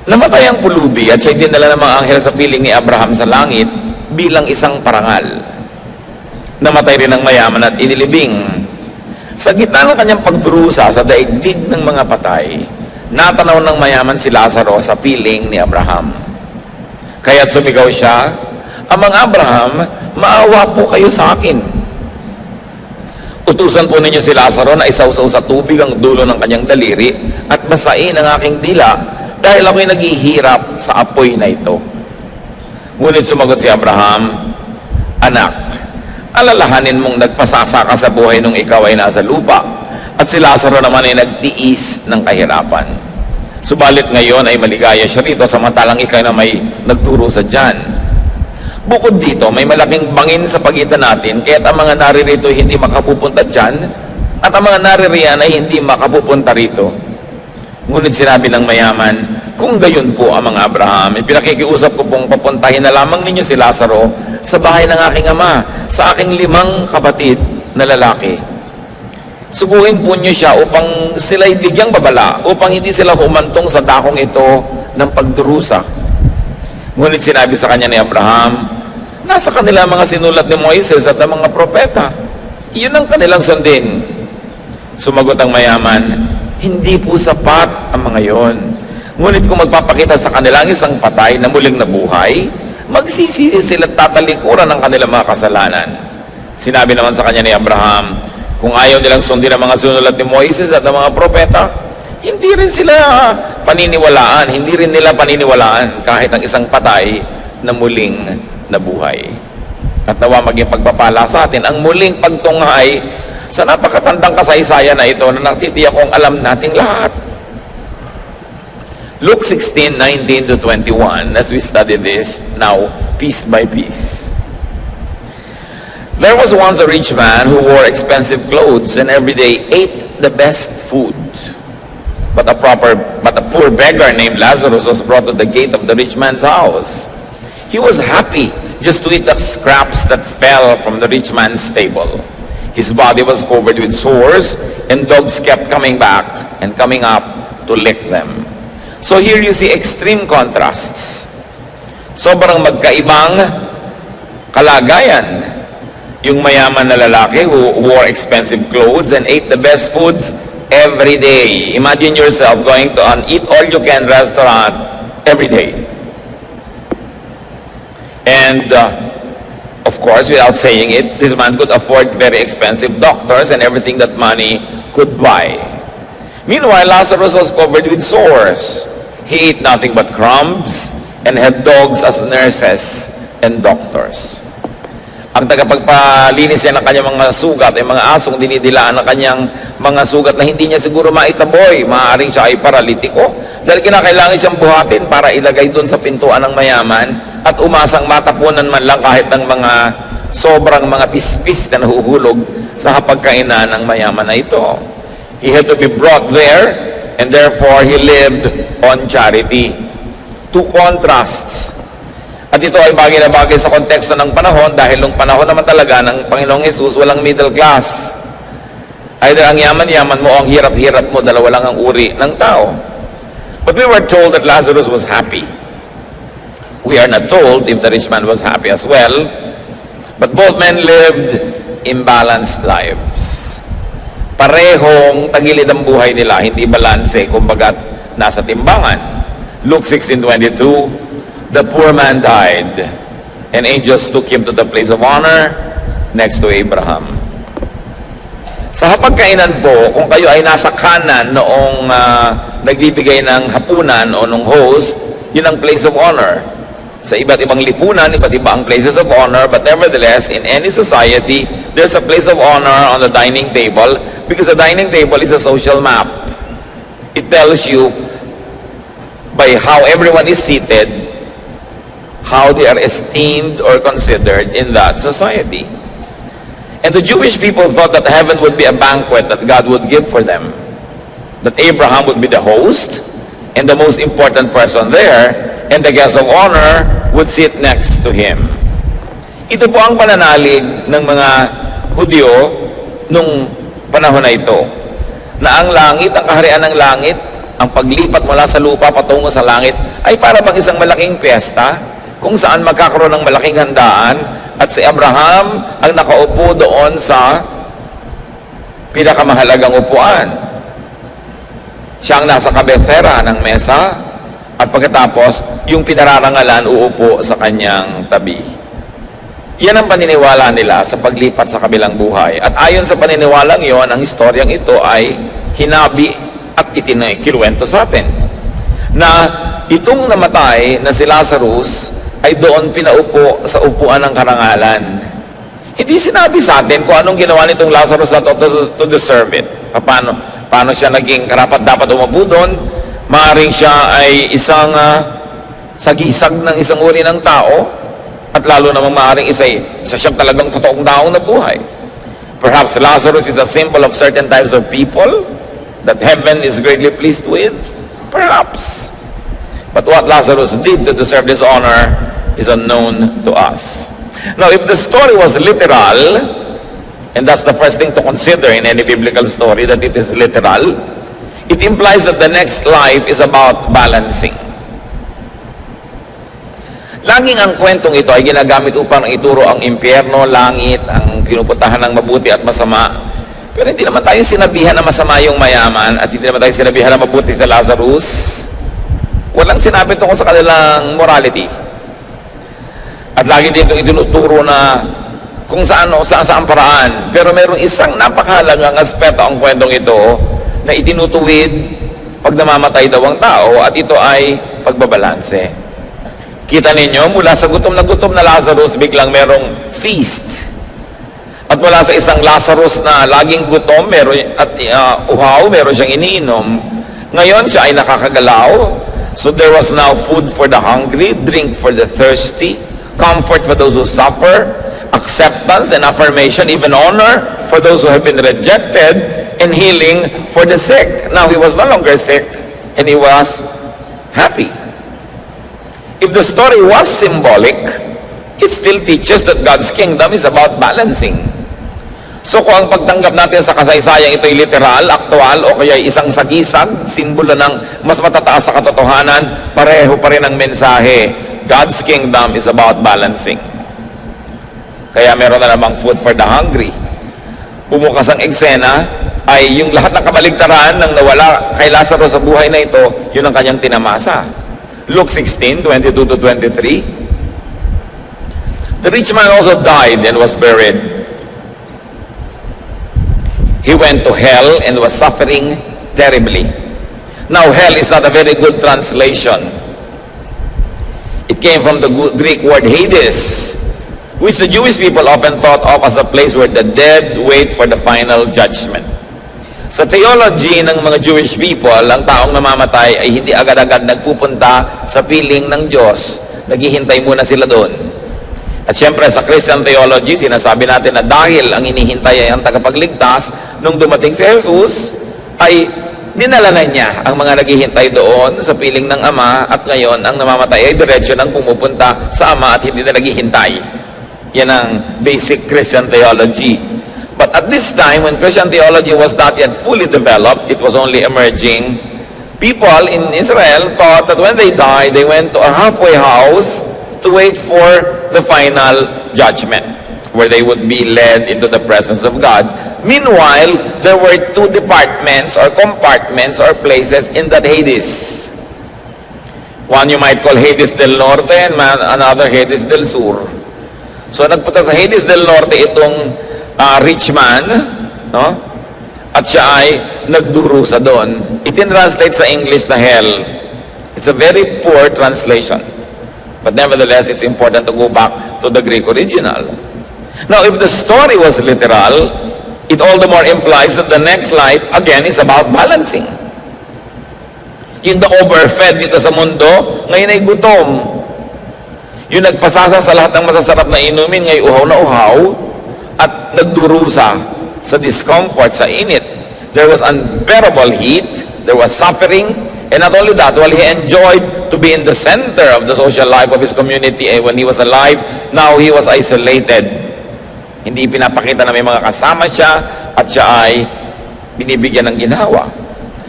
Namatay ang pulubi at siya'y dinala ng mga anghel sa piling ni Abraham sa langit bilang isang parangal. Namatay rin ang mayaman at inilibing. Sa gitna ng kanyang pagdurusa sa daigdig ng mga patay, natanaw ng mayaman si Lazaro sa piling ni Abraham. Kaya't sumigaw siya, "Amang Abraham, maawa po kayo sa akin. Utusan po ninyo si Lazaro na isawsaw sa tubig ang dulo ng kanyang daliri at basain ang aking dila dahil ako'y naghihirap sa apoy na ito." Ngunit sumagot si Abraham, "Anak, alalahanin mong nagpasasa ka sa buhay nung ikaw ay nasa lupa at si Lazaro naman ay nagtiis ng kahirapan. Subalit ngayon ay maligaya siya rito samantalang ikaw na may nagturo sa tiyan. Bukod dito, may malaking bangin sa pagitan natin kaya't ang mga naririto ay hindi makapupunta diyan at ang mga naririyan ay hindi makapupunta rito." Ngunit sinabi ng mayaman, "Kung gayon po, Amang Abraham, ipinakikiusap ko pong papuntahin na lamang ninyo si Lazaro sa bahay ng aking ama, sa aking 5 kapatid na lalaki. Suguin po niyo siya upang sila'y bigyang babala, upang hindi sila humantong sa dakong ito ng pagdurusa." Ngunit sinabi sa kanya ni Abraham, "Nasa kanila mga sinulat ni Moises at ng mga propeta. Iyon ang kanilang sundin." Sumagot ang mayaman, "Hindi po sapat ang mga yon. Ngunit kung magpapakita sa kanila ang isang patay na muling nabuhay, magsisisi sila at tatalikuran ng kanilang mga kasalanan." Sinabi naman sa kanya ni Abraham, "Kung ayaw nilang sundin ang mga sinulat ni Moises at ng mga propeta, hindi rin nila paniniwalaan kahit ang isang patay na muling nabuhay." At nawa maging pagpapala sa atin ang muling pagtunghay sa napakatandang kasaysayan na ito na nagtitiyak kong alam nating lahat. Luke 16:19-21, as we study this now piece by piece. "There was once a rich man who wore expensive clothes and every day ate the best food. But a poor beggar named Lazarus was brought to the gate of the rich man's house. He was happy just to eat the scraps that fell from the rich man's table. His body was covered with sores, and dogs kept coming back and coming up to lick them." So here you see extreme contrasts. Sobrang magkaibang kalagayan. Yung mayaman na lalaki who wore expensive clothes and ate the best foods every day. Imagine yourself going to an eat-all-you-can restaurant every day. And of course, without saying it, this man could afford very expensive doctors and everything that money could buy. Meanwhile, Lazarus was covered with sores. He ate nothing but crumbs and had dogs as nurses and doctors. Ang tagapagpalinis niya ng kanyang mga sugat ay mga asong dinidilaan ng kanyang mga sugat na hindi niya siguro maitaboy. Maaaring siya ay paralitiko dahil kinakailangan siyang buhatin para ilagay doon sa pintuan ng mayaman at umasang matapunan man lang kahit ng mga sobrang mga pispis na nahuhulog sa hapagkainan ng mayaman na ito. He had to be brought there and therefore he lived on charity. Two contrasts. At ito ay bagay na bagay sa konteksto ng panahon dahil nung panahon naman talaga ng Panginoong Hesus walang middle class. Either ang yaman-yaman mo o ang hirap-hirap mo, dalawa lang ang uri ng tao. But we were told that Lazarus was happy. We are not told if the rich man was happy as well, but both men lived imbalanced lives. Parehong tagilid ang buhay nila, hindi balanse, kumbaga nasa timbangan. Luke 16:22, the poor man died, and angels took him to the place of honor next to Abraham. Sa hapagkainan po, kung kayo ay nasa kanan noong nagbibigay ng hapunan o nung host, yun ang place of honor. Sa iba't ibang lipunan, iba't iba ang places of honor, but nevertheless, in any society, there's a place of honor on the dining table because the dining table is a social map. It tells you by how everyone is seated, how they are esteemed or considered in that society. And the Jewish people thought that heaven would be a banquet that God would give for them. That Abraham would be the host and the most important person there, and the guest of honor would sit next to him. Ito po ang pananalig ng mga Hudyo nung panahon na ito, na ang langit, ang kaharian ng langit, ang paglipat mula sa lupa patungo sa langit ay para bang isang malaking piyesta kung saan magkakaroon ng malaking handaan at si Abraham ang nakaupo doon sa pinakamahalagang upuan. Siya ang nasa kabesera ng mesa at pagkatapos yung pinararangalan uupo sa kanyang tabi. Yan ang paniniwala nila sa paglipat sa kabilang buhay. At ayon sa paniniwalang yon, ang historyang ito ay hinabi at kinuwento sa atin na itong namatay na si Lazarus ay doon pinaupo sa upuan ng karangalan. Hindi sinabi sa atin kung anong ginawa nitong Lazarus na to deserve it. Paano siya naging karapat dapat umupo doon. Maaring siya ay isang sagisag ng isang uri ng tao at lalo namang maaaring isa siyang talagang totoong taong nabuhay. Perhaps Lazarus is a symbol of certain types of people that heaven is greatly pleased with. Perhaps. But what Lazarus did to deserve this honor is unknown to us. Now, if the story was literal, and that's the first thing to consider in any biblical story, that it is literal, it implies that the next life is about balancing. Laging ang kwentong ito ay ginagamit upang ituro ang impyerno, langit, ang pinupuntahan ng mabuti at masama. Pero hindi naman tayo sinabihan na masama yung mayaman at hindi naman tayo sinabihan na mabuti sa Lazarus. Walang sinabi tungkol sa kanilang morality. At lagi dito itinuturo na kung saan paraan. Pero mayroong isang napakahalagang aspeto ang kwentong ito na itinutuwid pag namamatay daw ang tao at ito ay pagbabalanse. Kita ninyo, mula sa gutom na Lazarus, biglang merong feast. At mula sa isang Lazarus na laging gutom at uhaw, meron siyang iniinom. Ngayon, siya ay nakakagalaw. So there was now food for the hungry, drink for the thirsty, comfort for those who suffer, acceptance and affirmation, even honor for those who have been rejected, and healing for the sick. Now, he was no longer sick, and he was happy. If the story was symbolic, it still teaches that God's kingdom is about balancing. So kung ang pagtanggap natin sa kasaysayang ito'y literal, aktual, o kaya isang sagisag, simbolo ng mas matataas sa katotohanan, pareho pa rin ang mensahe. God's kingdom is about balancing. Kaya meron na namang food for the hungry. Bumukas ang eksena, ay yung lahat ng kabaligtaran ng nawala kay Lazarus sa buhay na ito, yun ang kanyang tinamasa. Luke 16:22-23. The rich man also died and was buried. He went to hell and was suffering terribly. Now, hell is not a very good translation. It came from the Greek word Hades, which the Jewish people often thought of as a place where the dead wait for the final judgment. Sa theology ng mga Jewish people, ang taong namamatay ay hindi agad-agad nagpupunta sa piling ng Diyos. Naghihintay muna sila doon. At syempre sa Christian theology, sinasabi natin na dahil ang inihintay ay ang tagapagligtas, nung dumating si Jesus, ay dinala na niya ang mga naghihintay doon sa piling ng Ama, at ngayon ang namamatay ay diretsyo nang pumupunta sa Ama at hindi na naghihintay. Yan ang basic Christian theology. But at this time, when Christian theology was not yet fully developed, it was only emerging, people in Israel thought that when they died, they went to a halfway house to wait for the final judgment, where they would be led into the presence of God. Meanwhile, there were two departments or compartments or places in that Hades. One you might call Hades del Norte and another Hades del Sur. So nagpunta sa Hades del Norte itong rich man, no? At siya ay nagdurusa doon. Itin-translate sa English na hell. It's a very poor translation. But nevertheless, it's important to go back to the Greek original. Now, if the story was literal, it all the more implies that the next life, again, is about balancing. Yung the overfed dito sa mundo, ngayon ay gutom. Yung nagpasasa sa lahat ng masasarap na inumin, ngayon uhaw na uhaw, at nagdurusa sa discomfort, sa init. There was unbearable heat, there was suffering, and not only that, while he enjoyed to be in the center of the social life of his community when he was alive, now he was isolated. Hindi pinapakita na may mga kasama siya at siya ay binibigyan ng ginhawa.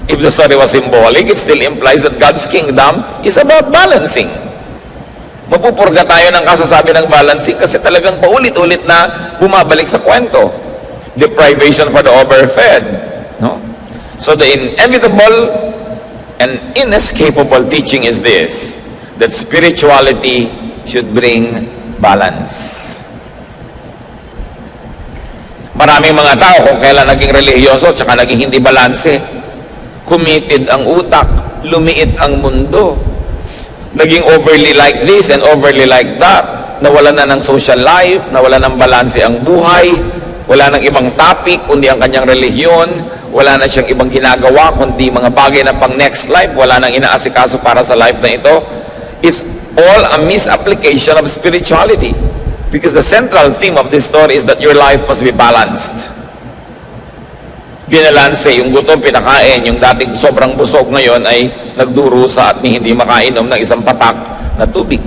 If the story was symbolic, it still implies that God's kingdom is about balancing. Mapupurga tayo ng kasasabi ng balancing kasi talagang paulit-ulit na bumabalik sa kwento. Deprivation for the overfed. No? So the inevitable and inescapable teaching is this, that spirituality should bring balance. Maraming mga tao kung kailan naging relihiyoso tsaka naging hindi balanse. Committed ang utak, lumiit ang mundo. Naging overly like this and overly like that. Nawala na ng social life, nawala ng balanse ang buhay, wala nang ibang topic kundi ang kanyang relihiyon, wala na siyang ibang ginagawa kundi mga bagay na pang next life, wala nang inaasikaso para sa life na ito. It's all a misapplication of spirituality. Because the central theme of this story is that your life must be balanced. Binalanse, yung gutom pinakain, yung dating sobrang busog ngayon ay nagdurusa at hindi makainom ng isang patak na tubig.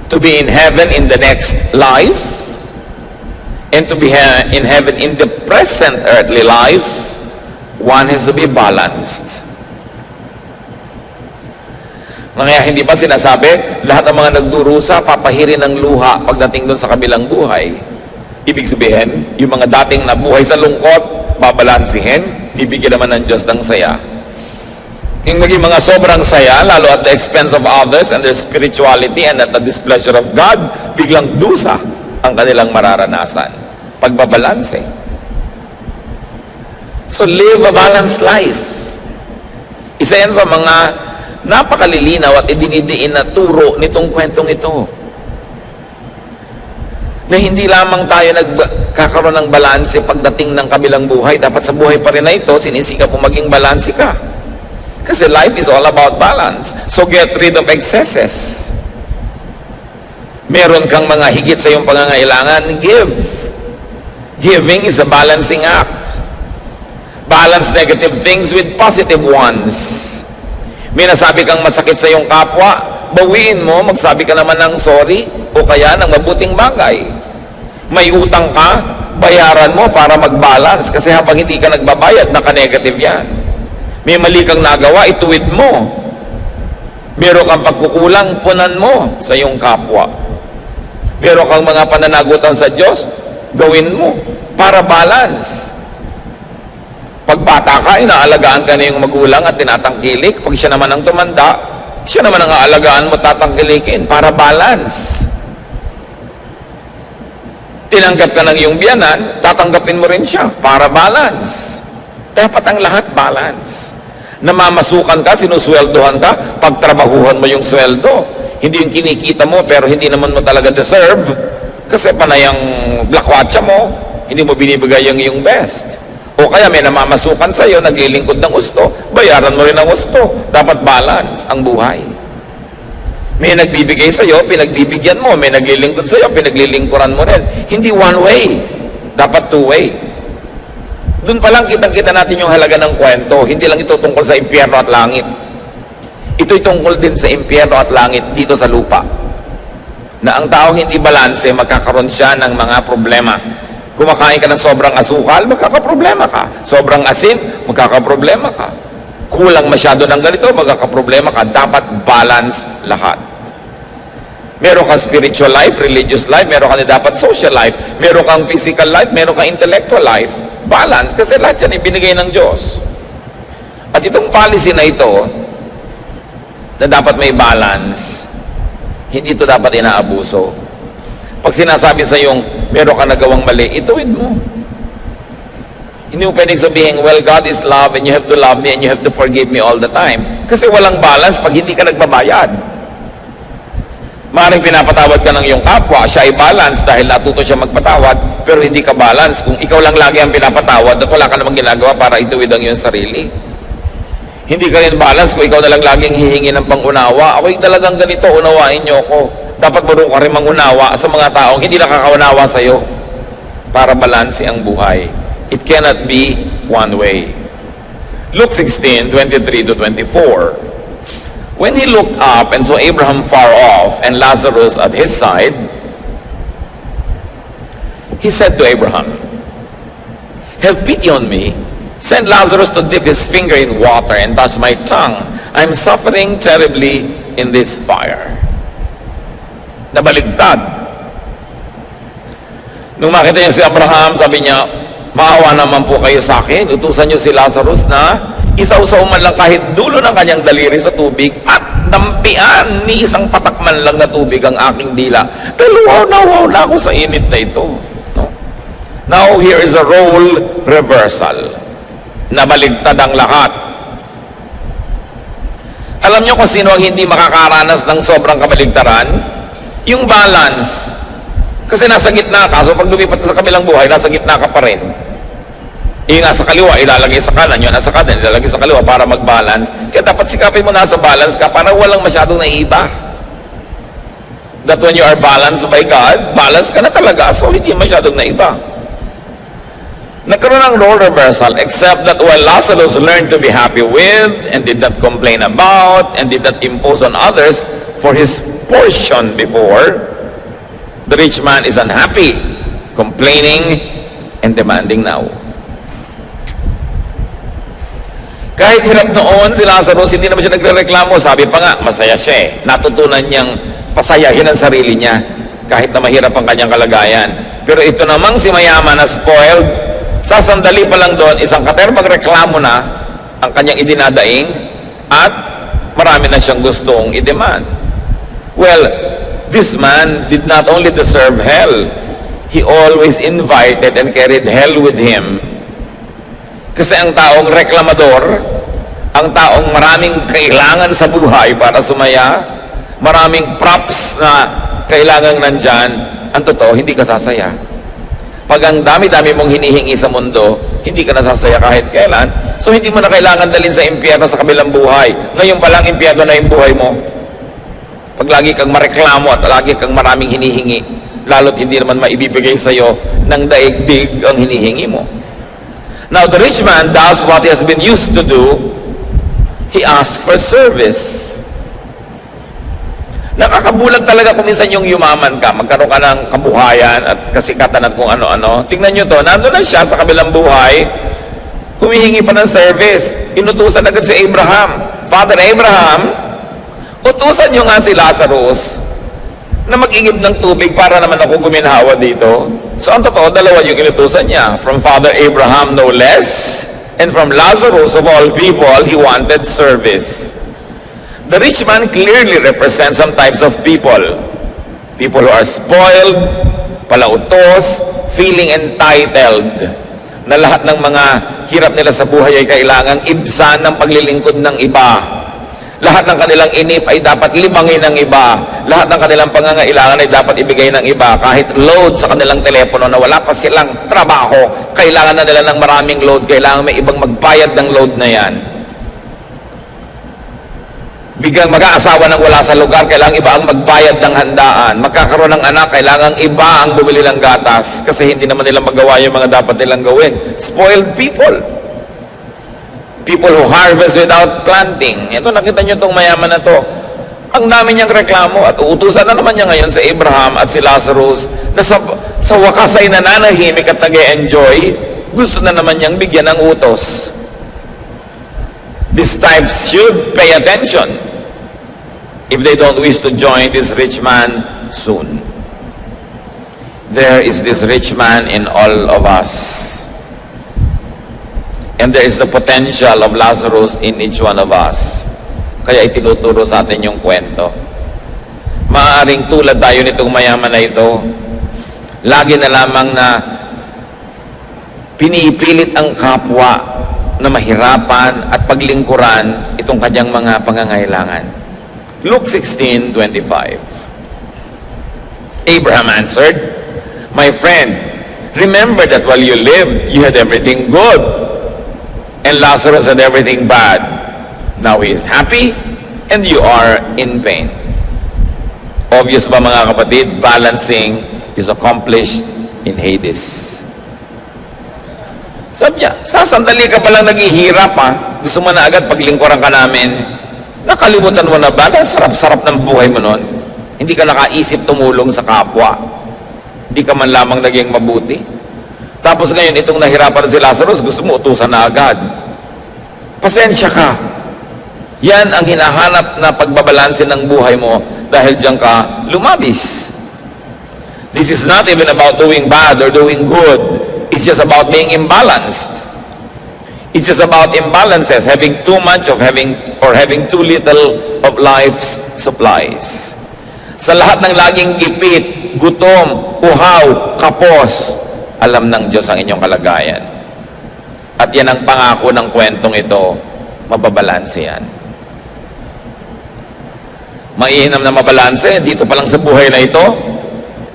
To be in heaven in the next life, and to be in heaven in the present earthly life, one has to be balanced. Kaya hindi ba sinasabi, lahat ng mga nagdurusa, papahirin ng luha pagdating doon sa kabilang buhay? Ibig sabihin, yung mga dating nabuhay sa lungkot, babalansihin, bibigyan naman ng Diyos ng saya. Yung naging mga sobrang saya, lalo at the expense of others and their spirituality and at the displeasure of God, biglang dusa ang kanilang mararanasan. Pagbabalanse. So live a balanced life. Isa yan sa mga napakalilinaw at idinidiin na turo nitong kwentong ito. Na hindi lamang tayo nagkakaroon ng balanse pagdating ng kabilang buhay. Dapat sa buhay pa rin na ito, sinisika po maging balanse ka. Kasi life is all about balance. So get rid of excesses. Meron kang mga higit sa iyong pangangailangan, give. Giving is a balancing act. Balance negative things with positive ones. May nasabi kang masakit sa iyong kapwa, bawiin mo, magsabi ka naman ng sorry o kaya ng mabuting bagay. May utang ka, bayaran mo para mag-balance kasi habang hindi ka nagbabayad, naka-negative yan. May mali kang nagawa, ituwid mo. Meron kang pagkukulang, punan mo sa iyong kapwa. Meron kang mga pananagutan sa Diyos, gawin mo para balance. Pag bata ka, inaalagaan ka na yung magulang at tinatangkilik. Pag siya naman ang tumanda, siya naman ang aalagaan mo, tatangkilikin para balance. Tinanggap ka ng iyong biyanan, tatanggapin mo rin siya para balance. Dapat ang lahat balance. Namamasukan ka, sinusweldohan ka, pagtrabahuhan mo yung sweldo. Hindi yung kinikita mo pero hindi naman mo talaga deserve kasi panay ang blakwatsa mo, hindi mo binibigay yung iyong best. O kaya may namamasukan sa iyo, naglilingkod ng gusto, bayaran mo rin ang gusto. Dapat balance ang buhay. May nagbibigay sa iyo, pinagbibigyan mo. May naglilingkod sa iyo, pinaglilingkuran mo rin. Hindi one way. Dapat two way. Doon pa lang kitang-kita natin yung halaga ng kwento. Hindi lang ito tungkol sa impyerno at langit. Ito'y tungkol din sa impyerno at langit dito sa lupa. Na ang tao hindi balanse, magkakaroon siya ng mga problema. Kumakain ka ng sobrang asukal, magkakaproblema ka. Sobrang asin, magkakaproblema ka. Kulang masyado ng ganito, magkakaproblema ka. Dapat balance lahat. Meron kang spiritual life, religious life, meron kang dapat social life, meron kang physical life, meron kang intellectual life. Balance, kasi lahat yan ibinigay ng Diyos. At itong policy na ito, na dapat may balance, hindi ito dapat inaabuso. Pag sinasabi sa iyong meron ka nagawang mali, ituwid mo. Hindi mo pwedeng sabihin, well, God is love and you have to love me and you have to forgive me all the time. Kasi walang balance pag hindi ka nagbabayad. Maaaring pinapatawad ka ng iyong kapwa, siya ay balance dahil natuto siya magpatawad, pero hindi ka balance kung ikaw lang lagi ang pinapatawad at wala ka namang ginagawa para ituwid ang iyong sarili. Hindi ka rin balance kung ikaw na lang laging hihingi ng pangunawa. Ako'y talagang ganito, unawain niyo ako. Dapat marunong ka rin mangunawa sa mga taong hindi nakakaunawa sa iyo para balanse ang buhay. It cannot be one way. Luke 16:23-24. When he looked up and saw Abraham far off and Lazarus at his side, he said to Abraham, "Have pity on me, Send Lazarus to dip his finger in water and touch my tongue. I'm suffering terribly in this fire. Nabaligtad. Nung makita niya si Abraham, sabi niya, maawa naman po kayo sa akin. Utusan niyo si Lazarus na isaw-saw man lang kahit dulo ng kanyang daliri sa tubig at dampian ni isang patakman lang na tubig ang aking dila. Pero wow na ako sa init na ito. No? Now, here is a role reversal. Nabaligtad ang lahat. Alam niyo kung sino ang hindi makakaranas ng sobrang kabaligtaran? Yung balance. Kasi nasa gitna ka, so pag lumipat ka sa kabilang buhay, nasa gitna ka pa rin. Yung nasa kaliwa, ilalagay sa kanan. Yung nasa kanan, ilalagay sa kaliwa para mag-balance. Kaya dapat sikapin mo nasa balance ka para walang masyadong naiiba. That when you are balanced by God, balance ka na talaga, so hindi masyadong naiba. Nagkaroon ng role reversal, except that while Lazarus learned to be happy with and did not complain about and did not impose on others for his portion before, the rich man is unhappy, complaining, and demanding now. Kahit hirap noon si Lazarus, hindi naman siya nagre-reklamo. Sabi pa nga, masaya siya eh. Natutunan niyang pasayahin ang sarili niya kahit na mahirap ang kanyang kalagayan. Pero ito namang si mayaman na spoiled, sa sandali pa lang doon, isang katerbang reklamo na ang kanyang idinadaing at marami na siyang gustong i-demand. Well, this man did not only deserve hell, he always invited and carried hell with him. Kasi ang taong reklamador, ang taong maraming kailangan sa buhay para sumaya, maraming props na kailangan nandyan, ang totoo, hindi ka sasaya. Pag ang dami-dami mong hinihingi sa mundo, hindi ka nasasaya kahit kailan, so hindi mo na kailangan dalhin sa impyerno sa kabilang buhay. Ngayon pa lang impyerno na yung buhay mo. Pag lagi kang mareklamo at lagi kang maraming hinihingi, lalo't hindi naman maibibigay sa'yo ng daigdig ang hinihingi mo. Now, the rich man does what he has been used to do. He asks for service. Nakakabulag talaga kung minsan yung yumaman ka, magkaroon ka ng kabuhayan at kasikatan at kung ano-ano. Tingnan nyo to, nandun na siya sa kabilang buhay, humihingi pa ng service. Inutusan agad si Abraham. Father Abraham, utusan nyo nga si Lazarus na mag-igib ng tubig para naman ako guminhawa dito. So ang totoo, dalawa yung inutusan niya. From Father Abraham no less, and from Lazarus of all people, he wanted service. The rich man clearly represents some types of people. People who are spoiled, palautos, feeling entitled, na lahat ng mga hirap nila sa buhay ay kailangang ibsan ng paglilingkod ng iba. Lahat ng kanilang inip ay dapat libangin ng iba. Lahat ng kanilang pangangailangan ay dapat ibigay ng iba. Kahit load sa kanilang telepono na wala pa silang trabaho, kailangan na nila ng maraming load. Kailangan may ibang magbayad ng load na yan. Biglang mag-aasawa ng wala sa lugar, kailangan iba ang magbayad ng handaan. Magkakaroon ng anak, kailangan iba ang bumili ng gatas kasi hindi naman nila magawa yung mga dapat nilang gawin. Spoiled people. People who harvest without planting. Ito, nakita nyo itong mayaman na to. Ang dami niyang reklamo at uutusan na naman niya ngayon si Abraham at si Lazarus na sa wakas ay nananahimik at nag-e-enjoy. Gusto na naman niyang bigyan ng utos. These types should pay attention if they don't wish to join this rich man soon. There is this rich man in all of us. And there is the potential of Lazarus in each one of us. Kaya itinuturo sa atin yung kwento. Maaaring tulad tayo nitong mayaman na ito, lagi na lamang na pinipilit ang kapwa na mahirapan at paglingkuran itong kanyang mga pangangailangan. Luke 16:25. Abraham answered, "My friend, remember that while you lived, you had everything good, and Lazarus had everything bad. Now he is happy, and you are in pain." Obvious ba mga kapatid? Balancing is accomplished in Hades. Sabi niya, sasandali ka palang naghihirap ha, gusto mo na agad paglingkuran ka namin, nakalimutan mo na ba na sarap-sarap ng buhay mo nun? Hindi ka nakaisip tumulong sa kapwa. Hindi ka man lamang naging mabuti. Tapos ngayon, itong nahirapan si Lazarus, gusto mo utusan na agad. Pasensya ka. Yan ang hinahanap na pagbabalanse ng buhay mo dahil diyan ka lumabis. This is not even about doing bad or doing good. It's just about being imbalanced. It's just about imbalances, having too much of having too little of life's supplies. Sa lahat ng laging gipit, gutom, uhaw, kapos, alam ng Diyos ang inyong kalagayan. At yan ang pangako ng kwentong ito, mababalanse yan. Mainam na mabalanse, dito pa lang sa buhay na ito.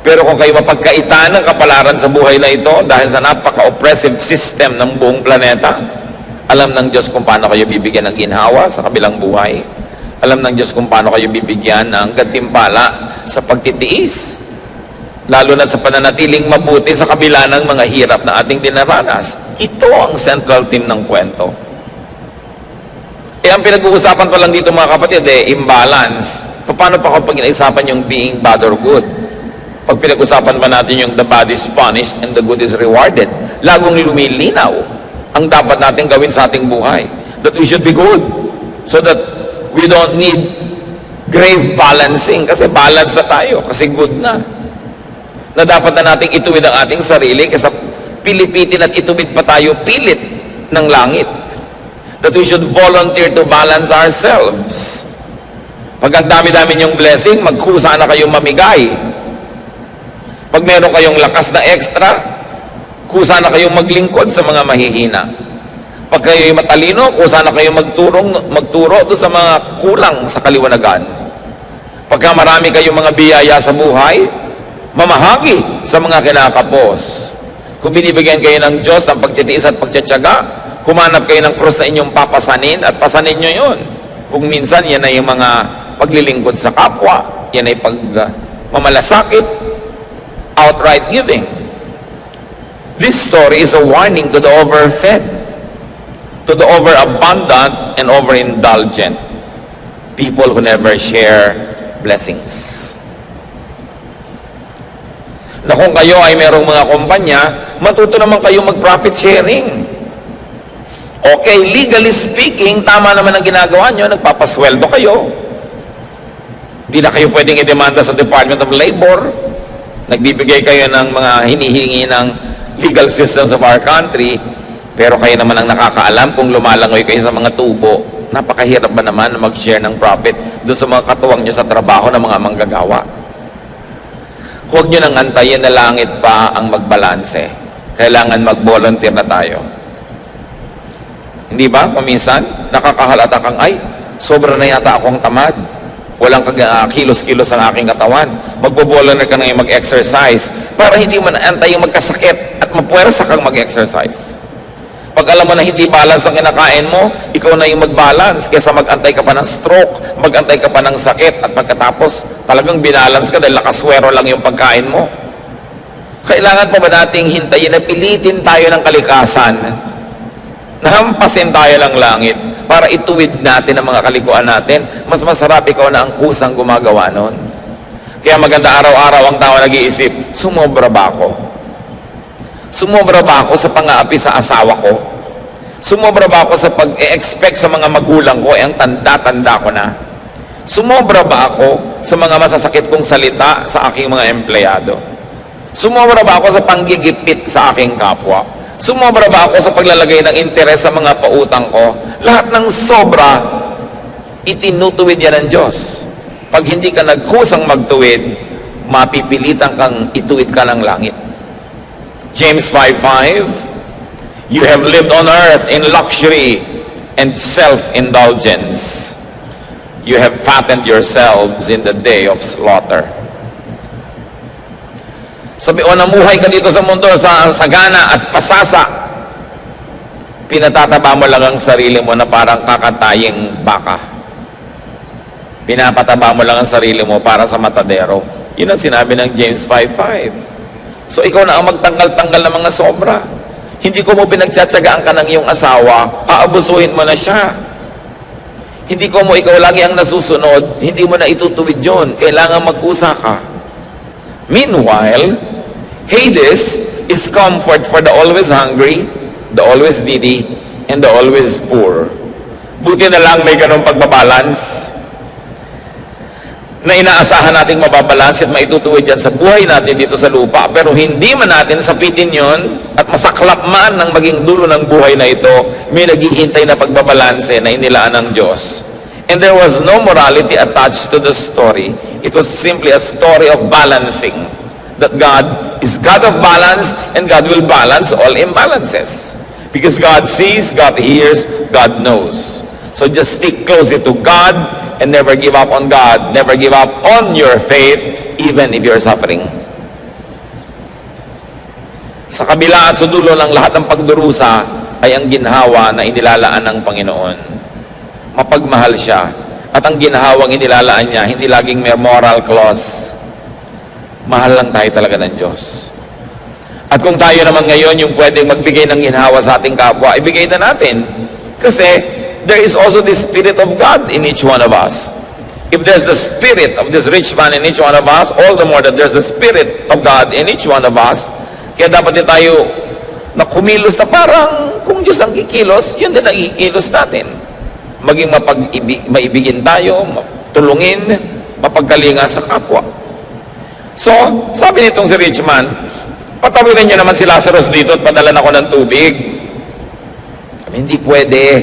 Pero kung kayo mapagkaitan ng kapalaran sa buhay na ito, dahil sa napaka-oppressive system ng buong planeta, alam ng Diyos kung paano kayo bibigyan ng ginhawa sa kabilang buhay. Alam ng Diyos kung paano kayo bibigyan ng gantimpala sa pagtitiis. Lalo na sa pananatiling mabuti sa kabila ng mga hirap na ating dinaranas. Ito ang central theme ng kwento. Ang pinag-uusapan pa lang dito mga kapatid, imbalance. Paano pa kapag inaisapan yung being bad or good? Pag pinag-usapan pa natin yung the bad is punished and the good is rewarded, lagong lumilinaw ang dapat natin gawin sa ating buhay. That we should be good. So that we don't need grave balancing. Kasi balance na tayo. Kasi good na. Na dapat na nating ituwid ang ating sarili kaysa pilipitin at ituwid pa tayo pilit ng langit. That we should volunteer to balance ourselves. Pag ang dami-dami niyong blessing, magkusa na kayong mamigay. Pag meron kayong lakas na extra, kusa na kayong maglingkod sa mga mahihina. Pag kayo'y matalino, kusa na kayong magturo doon sa mga kulang sa kaliwanagan. Pagka marami kayong mga biyaya sa buhay, mamahagi sa mga kinakapos. Kung binibigyan kayo ng Diyos ng pagtitiis at pagtsatsaga, humanap kayo ng krus na inyong papasanin at pasanin nyo yun. Kung minsan, yan ay yung mga paglilingkod sa kapwa, yan ay pagmamalasakit, outright giving. This story is a warning to the overfed, to the overabundant and overindulgent, people who never share blessings. Na kung kayo ay merong mga kumpanya, matuto naman kayo mag-profit sharing. Okay, legally speaking, tama naman ang ginagawa nyo, nagpapasweldo kayo. Hindi na kayo pwedeng i-demanda sa Department of Labor. Nagbibigay kayo ng mga hinihingi ng legal systems of our country, pero kayo naman ang nakakaalam kung lumalangoy kayo sa mga tubo. Napakahirap ba naman na mag-share ng profit doon sa mga katuwang nyo sa trabaho ng mga manggagawa? Huwag nyo nang antayin na langit pa ang magbalanse. Kailangan mag-volunteer na tayo. Hindi ba? Kuminsan, nakakahalata kang, ay, sobra na yata akong tamad. Walang kilos-kilos ang aking katawan. Magbo-volunteer ka na mag-exercise para hindi mo naantay yung magkasakit at mapuwersa kang mag-exercise. Pag alam mo na hindi balance ang kinakain mo, ikaw na yung mag-balance kaysa mag-antay ka pa ng stroke, mag-antay ka pa ng sakit at pagkatapos talagang binalance ka dahil nakaswero lang yung pagkain mo. Kailangan pa ba nating hintayin na pilitin tayo ng kalikasan? Nahampasin tayo ng langit para ituwid natin ang mga kalikuan natin. Mas masarap ikaw na ang kusang gumagawa nun. Kaya maganda araw-araw ang tao nag-iisip, sumobra ba ako? Sumobra ba ako sa pang-aapi sa asawa ko? Sumobra ba ako sa pag-e-expect sa mga magulang ko, ang tanda-tanda ko na? Sumobra ba ako sa mga masasakit kong salita sa aking mga empleyado? Sumobra ba ako sa panggigipit sa aking kapwa? Sumobra ba ako sa paglalagay ng interes sa mga pautang ko? Lahat ng sobra, itinutuwid yan ng Diyos. Pag hindi ka nagkusang magtuwid, mapipilitan kang ituwid ka ng langit. James 5:5, you have lived on earth in luxury and self-indulgence. You have fattened yourselves in the day of slaughter. Sabi, o namuhay ka dito sa mundo sa sagana at pasasa, pinatataba mo lang ang sarili mo na parang kakataying baka. Pinapataba mo lang ang sarili mo para sa matadero. Yun ang sinabi ng James 5:5. So ikaw na ang magtanggal-tanggal ng mga sobra. Hindi ko mo pinagtsatsagaan ka ng iyong asawa, aabusuhin mo na siya. Hindi ko mo ikaw lagi ang nasusunod, hindi mo na itutuwid yun. Kailangan magkusa ka. Meanwhile, Hades is comfort for the always hungry, the always needy, and the always poor. Buti na lang may ganong pagbabalance na inaasahan nating mababalance at maitutuwid yan sa buhay natin dito sa lupa. Pero hindi man natin sapitin yon at masaklap man ng maging dulo ng buhay na ito, may naghihintay na pagbabalanse na inilaan ng Diyos. And there was no morality attached to the story. It was simply a story of balancing. That God is God of balance, and God will balance all imbalances. Because God sees, God hears, God knows. So just stick closely to God and never give up on God. Never give up on your faith, even if you're suffering. Sa kabila at sa dulo ng lahat ng pagdurusa ay ang ginhawa na inilalaan ng Panginoon. Mapagmahal siya. At ang ginhawang inilalaan niya, hindi laging may moral clause. Mahal lang tayo talaga ng Diyos. At kung tayo naman ngayon yung pwedeng magbigay ng ginhawa sa ating kapwa, ibigay na natin. Kasi there is also the Spirit of God in each one of us. If there's the Spirit of this rich man in each one of us, all the more that there's the Spirit of God in each one of us. Kaya dapat din tayo na kumilos na parang kung Diyos ang kikilos, yun din ang ikilos natin. Maging maibigin tayo, tulungin, mapagkalinga sa kapwa. So, sabi nitong si rich man, patawirin niyo naman si Lazarus dito at padalan ako ng tubig. Hindi pwede.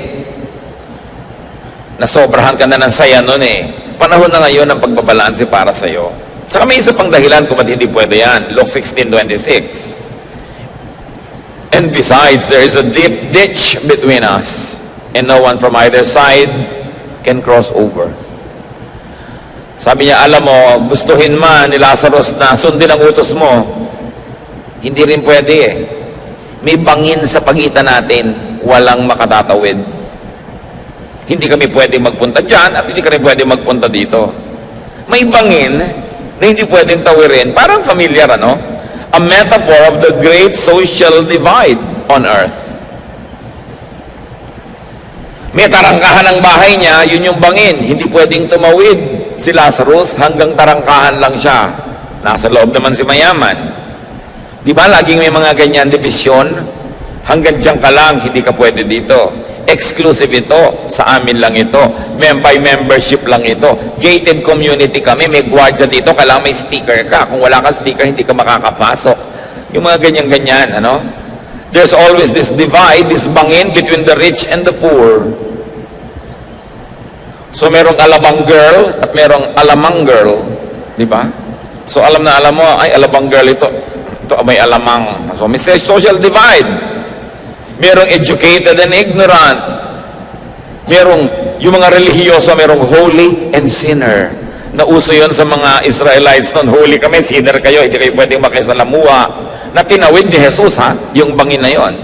Nasobrahan ka na ng saya nun eh. Panahon na ngayon ng pagbabalanse para sa'yo. Saka may isa pang dahilan kung ba't hindi pwede yan. Luke 16:26. And besides, there is a deep ditch between us, and no one from either side can cross over. Sabi niya, alam mo, gustuhin man ni Lazarus na sundin ang utos mo, hindi rin pwede eh. May bangin sa pagitan natin, walang makatatawid. Hindi kami pwedeng magpunta dyan at hindi kami pwedeng magpunta dito. May bangin na hindi pwedeng tawirin. Parang familiar, ano? A metaphor of the great social divide on earth. May tarangkahan ng bahay niya, yun yung bangin. Hindi pwedeng tumawid si Lazarus, hanggang tarangkahan lang siya. Nasa loob naman si mayaman. Di ba laging may mga ganyan division? Hanggang dyan ka lang, hindi ka pwede dito. Exclusive ito, sa amin lang ito. By membership lang ito. Gated community kami, may gwardiya dito, kailangan may sticker ka. Kung wala kang sticker, hindi ka makakapasok. Yung mga ganyan-ganyan, ano? There's always this divide, this bangin between the rich and the poor. So merong alabang girl at merong alamang girl, di ba? So alam na alam mo, ay alabang girl ito may alamang. So may social divide. Merong educated and ignorant. Merong yung mga relihiyoso, merong holy and sinner. Nauso yon sa mga Israelites noon, holy kami, sinner kayo, hindi kayo pwedeng makisalamuha. Na tinawid ni Jesus, ha? Yung bangin na yon.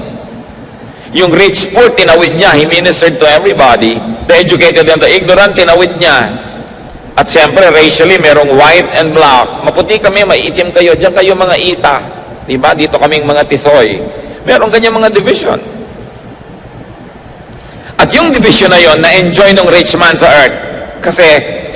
Yung rich poor, tinawid niya. He ministered to everybody. The educated and the ignorant, tinawid niya. At siyempre, racially, merong white and black. Maputi kami, maiitim kayo. Diyan kayo mga ita. Diba? Dito kaming mga tisoy. Merong ganyan mga division. At yung division na yon, na-enjoy ng rich man sa earth. Kasi,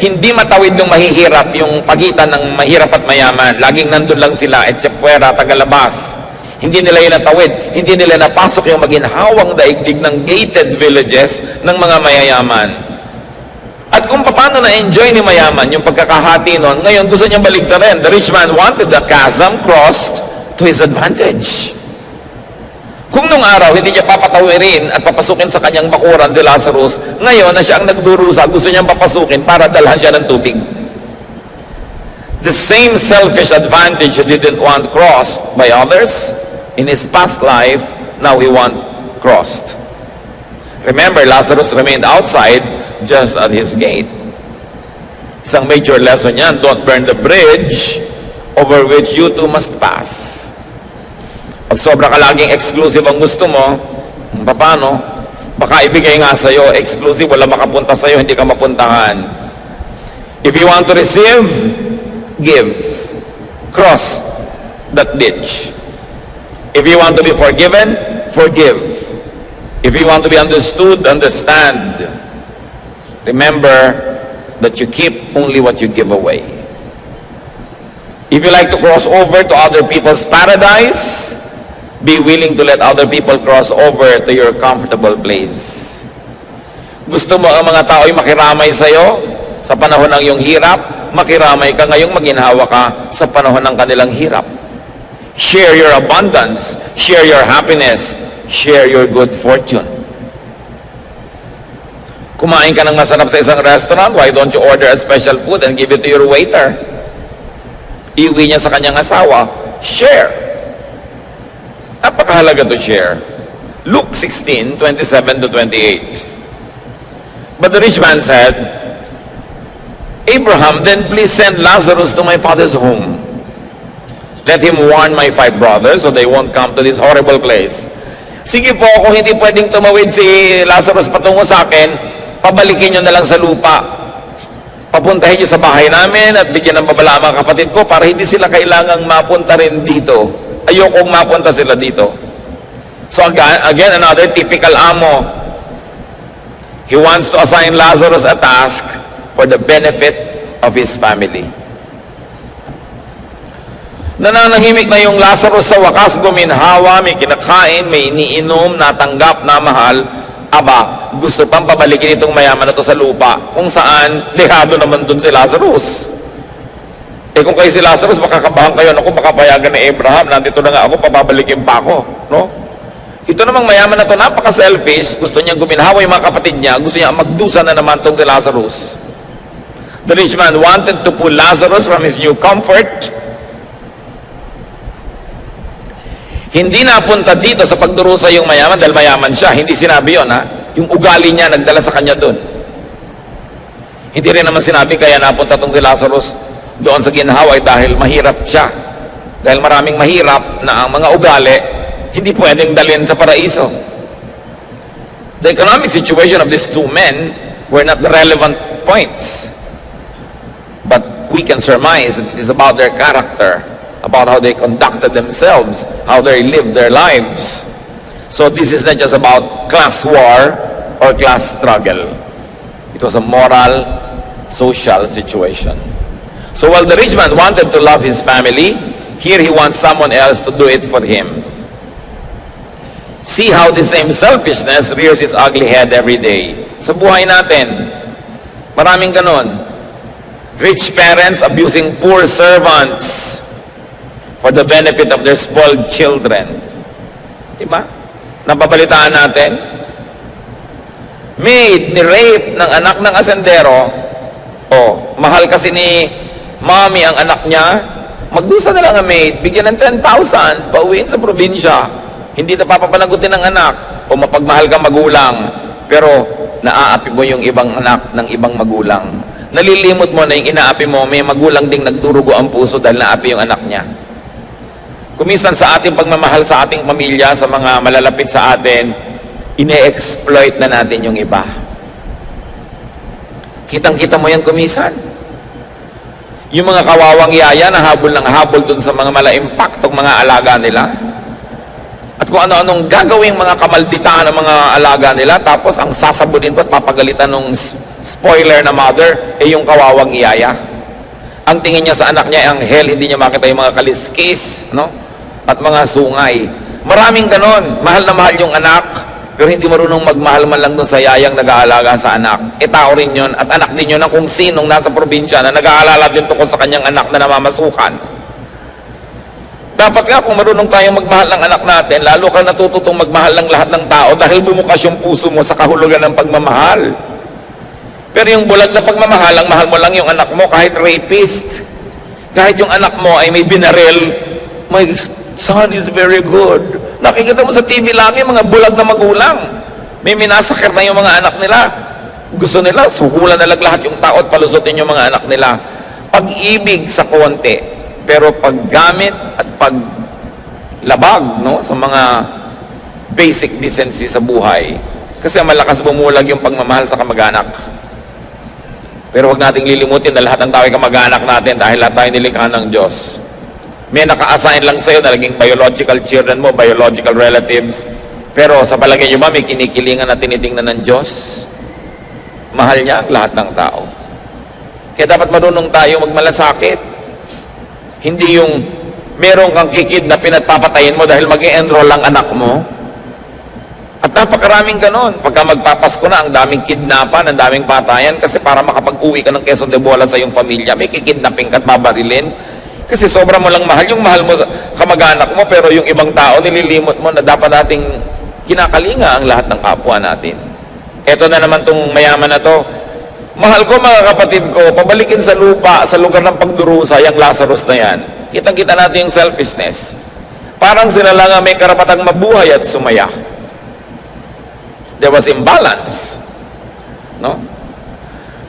hindi matawid ng mahihirap yung pagitan ng mahirap at mayaman. Laging nandun lang sila, etsepuera, tagalabas. Hindi nila yun natawid. Hindi nila napasok yung maginhawang daigdig ng gated villages ng mga mayayaman. At kung paano na-enjoy ni mayaman yung pagkakahati nun, ngayon gusto niyang baligtarin. The rich man wanted the chasm crossed to his advantage. Kung nung araw, hindi niya papatawirin at papasukin sa kanyang bakuran si Lazarus, ngayon na siya ang nagdurusa, gusto niyang papasukin para dalhan siya ng tubig. The same selfish advantage he didn't want crossed by others in his past life, now he wants crossed. Remember, Lazarus remained outside just at his gate. Isang major lesson yan, don't burn the bridge over which you too must pass. Pag sobra ka laging exclusive ang gusto mo, paano? Baka ibigay nga sa'yo, exclusive, wala makapunta sa'yo, hindi ka mapuntahan. If you want to receive, give. Cross that ditch. If you want to be forgiven, forgive. If you want to be understood, understand. Remember that you keep only what you give away. If you like to cross over to other people's paradise, Be willing to let other people cross over to your comfortable place. Gusto mo ang mga tao'y makiramay sa'yo sa panahon ng iyong hirap, makiramay ka ngayong maginhawa ka sa panahon ng kanilang hirap. Share your abundance, share your happiness, share your good fortune. Kumain ka ng masarap sa isang restaurant, why don't you order a special food and give it to your waiter? Iuwi niya sa kanyang asawa, share. Napakahalaga to share. Luke 16:27 to 28. But the rich man said, Abraham, then please send Lazarus to my father's home. Let him warn my 5 brothers so they won't come to this horrible place. Sige po, kung hindi pwedeng tumawid si Lazarus patungo sa akin, pabalikin nyo na lang sa lupa. Papuntahin nyo sa bahay namin at bigyan ng babala ang mga kapatid ko para hindi sila kailangang mapunta rin dito. Ayokong mapunta sila dito. So again, another typical amo. He wants to assign Lazarus a task for the benefit of his family. Nananahimik na yung Lazarus sa wakas, guminhawa, may kinakain, may iniinom, natanggap, na mahal. Aba, gusto pang pabalikin itong mayaman na to sa lupa, kung saan lihado naman dun si Lazarus. Eh kung kayo si Lazarus, makakabahan kayo, naku, baka payagan ni Abraham, nandito na nga ako, papabalikin pa ako. No? Ito namang mayaman na to, napaka-selfish, gusto niyang guminhawa yung mga kapatid niya, gusto niya magdusa na naman tong si Lazarus. The rich man wanted to pull Lazarus from his new comfort. Hindi napunta dito sa pagdurusa yung mayaman dahil mayaman siya. Hindi sinabi yun, ha? Yung ugali niya nagdala sa kanya doon. Hindi rin naman sinabi kaya napunta tong si Lazarus doon sa ginhawa dahil mahirap siya. Dahil maraming mahirap na ang mga ugali hindi pwedeng dalhin sa paraiso. The economic situation of these 2 men were not the relevant points. But we can surmise that it is about their character, about how they conducted themselves, how they lived their lives. So this is not just about class war or class struggle. It was a moral, social situation. So while the rich man wanted to love his family, here he wants someone else to do it for him. See how the same selfishness rears its ugly head every day. Sa buhay natin, maraming ganon. Rich parents abusing poor servants for the benefit of their spoiled children. Diba? Napabalitaan natin. Maid, ni-rape ng anak ng asendero. O, mahal kasi ni mommy ang anak niya. Magdusa na lang ang maid, bigyan ng 10,000, pauwiin sa probinsya. Hindi na papapanagutin ng anak. O mapagmahal ka magulang, pero naaapi mo yung ibang anak ng ibang magulang. Nalilimot mo na yung inaapi mo, may magulang ding nagdurugo ang puso dahil naapi yung anak niya. Kuminsan sa ating pagmamahal sa ating pamilya, sa mga malalapit sa atin, ine-exploit na natin yung iba. Kitang-kita mo yan kuminsan. Yung mga kawawang yaya na habol ng habol dun sa mga mala-impactong mga alaga nila. At kung ano-anong gagawing mga kamalditaan ng mga alaga nila, tapos ang sasabunin pa at papagalitan ng spoiler na mother, eh yung kawawang yaya. Ang tingin niya sa anak niya ay anghel, hindi niya makita yung mga kaliskis, no? At mga sungay. Maraming ganon. Mahal na mahal yung anak, pero hindi marunong magmahal man lang doon sa yayang nag-aalaga sa anak. E tao rin yun, at anak din yun ng kung sinong nasa probinsya na nag-aalala din tungkol sa kanyang anak na namamasukan. Dapat nga kung marunong tayong magmahal ng anak natin, lalo ka natututong magmahal ng lahat ng tao dahil bumukas yung puso mo sa kahulugan ng pagmamahal. Pero yung bulag na pagmamahal, ang mahal mo lang yung anak mo kahit rapist. Kahit yung anak mo ay may binaril, my son is very good. Nakikita mo sa TV lagi, mga bulag na magulang. May minasakir na yung mga anak nila. Gusto nila, suhulan na lang lahat yung tao at palusutin yung mga anak nila. Pag-ibig sa konti, pero paggamit at paglabag, no, sa mga basic decency sa buhay. Kasi malakas bumulag yung pagmamahal sa kamag-anak. Pero huwag nating lilimutin na lahat ng tao ay kamag-anak natin dahil lahat tayo nilikha ng Diyos. May naka-assign lang sa'yo na naging biological children mo, biological relatives. Pero sa palagay nyo ba, may kinikilingan na tinitingnan ng Diyos? Mahal niya lahat ng tao. Kaya dapat marunong tayo magmalasakit. Hindi yung Meron kang kikidnapin at papatayin mo dahil mag-i-enroll ang anak mo. At napakaraming ganon. Pagka magpapasko na, ang daming kidnapan, ang daming patayan, kasi para makapag-uwi ka ng Quezon de Bola sa iyong pamilya, may kikidnapin ka at babarilin. Kasi sobra mo lang mahal. Yung mahal mo kamag-anak mo, pero yung ibang tao, nililimot mo na dapat nating kinakalinga ang lahat ng kapwa natin. Eto na naman tong mayaman na to. Mahal ko mga kapatid ko, pabalikin sa lupa, sa lugar ng pagdurusa, yung Lazarus na yan. Kitang-kita natin yung selfishness. Parang sila lang ang may karapatang mabuhay at sumaya. There was imbalance. No?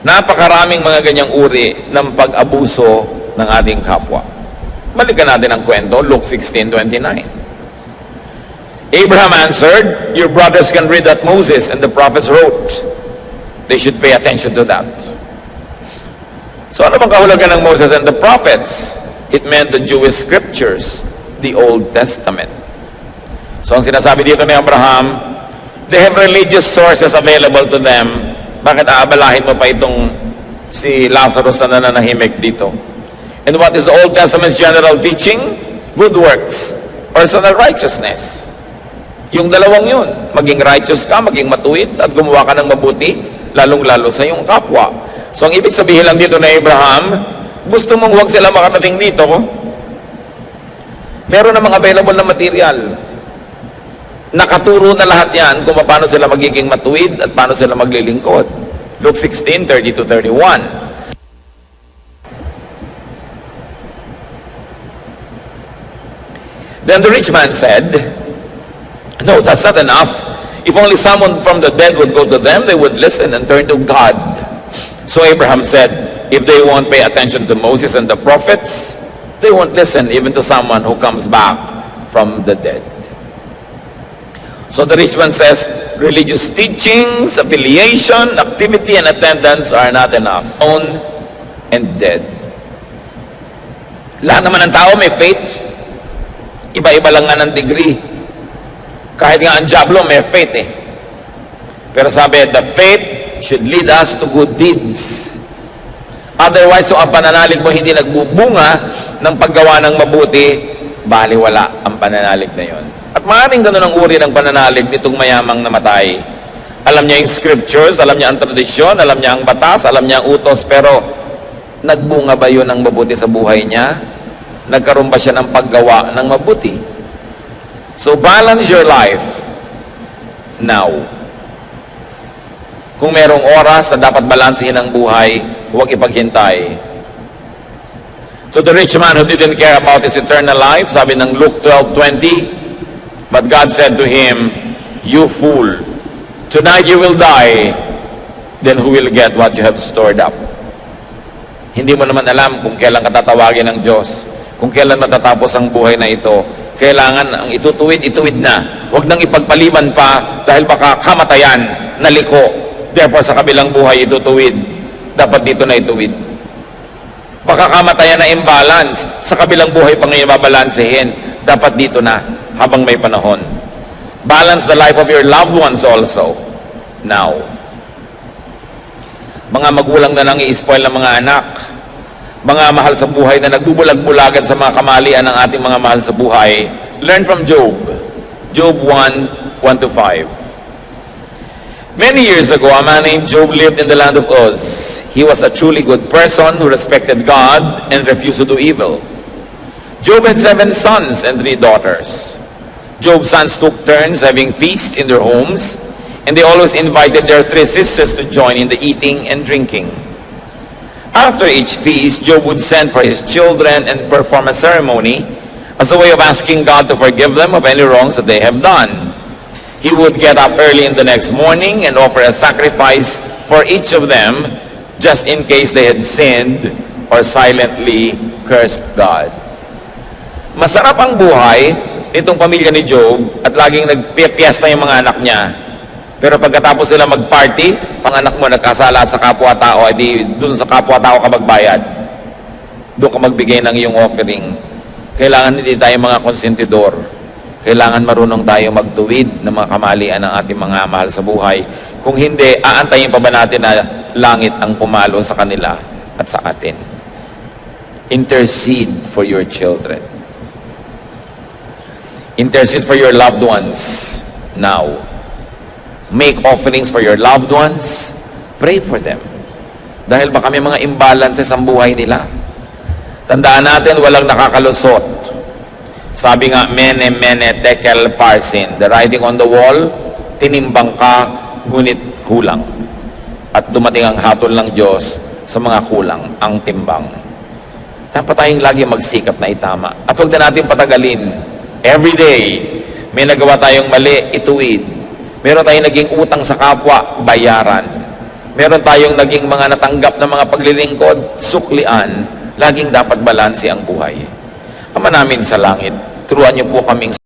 Napakaraming mga ganyang uri ng pag-abuso ng ating kapwa. Balikan natin ang kwento, Luke 16:29. Abraham answered, "Your brothers can read that Moses and the prophets wrote. They should pay attention to that." So ano bang kahulugan ng Moses and the prophets? It meant the Jewish scriptures, the Old Testament. So ang sinasabi dito ni Abraham, they have religious sources available to them. Bakit aabalahin mo pa itong si Lazarus na nananahimik dito? And what is the Old Testament's general teaching? Good works, personal righteousness. Yung dalawang yun, maging righteous ka, maging matuwid, at gumawa ka ng mabuti, lalong-lalo sa iyong kapwa. So ang ibig sabihin lang dito na Abraham, gusto mong huwag sila makarating dito, meron namang available na material. Nakaturo na lahat yan kung paano sila magiging matuwid at paano sila maglilingkod. Luke 16:30-31. Then the rich man said, "No, that's not enough. If only someone from the dead would go to them, they would listen and turn to God." So Abraham said, if they won't pay attention to Moses and the prophets, they won't listen even to someone who comes back from the dead. So the rich man says, religious teachings, affiliation, activity, and attendance are not enough. Own and dead. Lahat naman ng tao may faith. Iba-iba lang nga ng degree. Kahit nga ang Diablo may faith eh. Pero sabi, the faith should lead us to good deeds. Otherwise, so ang pananalig mo hindi nagbubunga ng paggawa ng mabuti, baliwala ang pananalig na yon. At maraming ganun ang uri ng pananalig nitong mayamang namatay. Alam niya yung scriptures, alam niya ang tradisyon, alam niya ang batas, alam niya ang utos, pero nagbunga ba yun ng mabuti sa buhay niya? Nagkaroon ba siya ng paggawa ng mabuti? So balance your life now. Kung merong oras na dapat balansehin ang buhay, huwag ipaghintay. To the rich man who didn't care about his eternal life, sabi ng Luke 12:20, but God said to him, "You fool, tonight you will die, then who will get what you have stored up?" Hindi mo naman alam kung kailan katatawagin ng Diyos, kung kailan matatapos ang buhay na ito. Kailangan ang itutuwid, ituwid na. Huwag nang ipagpaliban pa dahil baka kamatayan, naliko. Therefore, sa kabilang buhay, itutuwid. Dapat dito na ituwid. Baka kamatayan na imbalance, sa kabilang buhay pa ngayon babalansehin. Dapat dito na, habang may panahon. Balance the life of your loved ones also, now. Mga magulang na nang i-spoil ng mga anak, mga mahal sa buhay na nagbubulag-bulagan sa mga kamalian ng ating mga mahal sa buhay, learn from Job. Job 1:1-5. Many years ago, a man named Job lived in the land of Uz. He was a truly good person who respected God and refused to do evil. Job had 7 sons and 3 daughters. Job's sons took turns having feasts in their homes, and they always invited their 3 sisters to join in the eating and drinking. After each feast, Job would send for his children and perform a ceremony as a way of asking God to forgive them of any wrongs that they have done. He would get up early in the next morning and offer a sacrifice for each of them, just in case they had sinned or silently cursed God. Masarap ang buhay nitong pamilya ni Job at laging nagpipiesta yung mga anak niya. Pero pagkatapos sila mag-party, panganak mo nagkasala sa kapwa-tao, edi dun sa kapwa-tao ka magbayad. Doon ka magbigay ng iyong offering. Kailangan hindi tayo mga konsentidor. Kailangan marunong tayo magtuwid ng mga kamalian ng ating mga mahal sa buhay. Kung hindi, aantayin pa ba natin na langit ang pumalo sa kanila at sa atin? Intercede for your children. Intercede for your loved ones now. Make offerings for your loved ones. Pray for them. Dahil baka may mga imbalances ang buhay nila. Tandaan natin, walang nakakalusot. Sabi nga, mene, mene, tekel, parsin. The writing on the wall, tinimbang ka, ngunit kulang. At dumating ang hatol ng Diyos sa mga kulang, ang timbang. Dapat tayong lagi magsikap na itama. At huwag na natin patagalin. Every day, may nagawa tayong mali, ituwid. Meron tayong naging utang sa kapwa, bayaran. Meron tayong naging mga natanggap na mga paglilingkod, suklian. Laging dapat balanse ang buhay. Ama namin sa langit, turuan niyo po kaming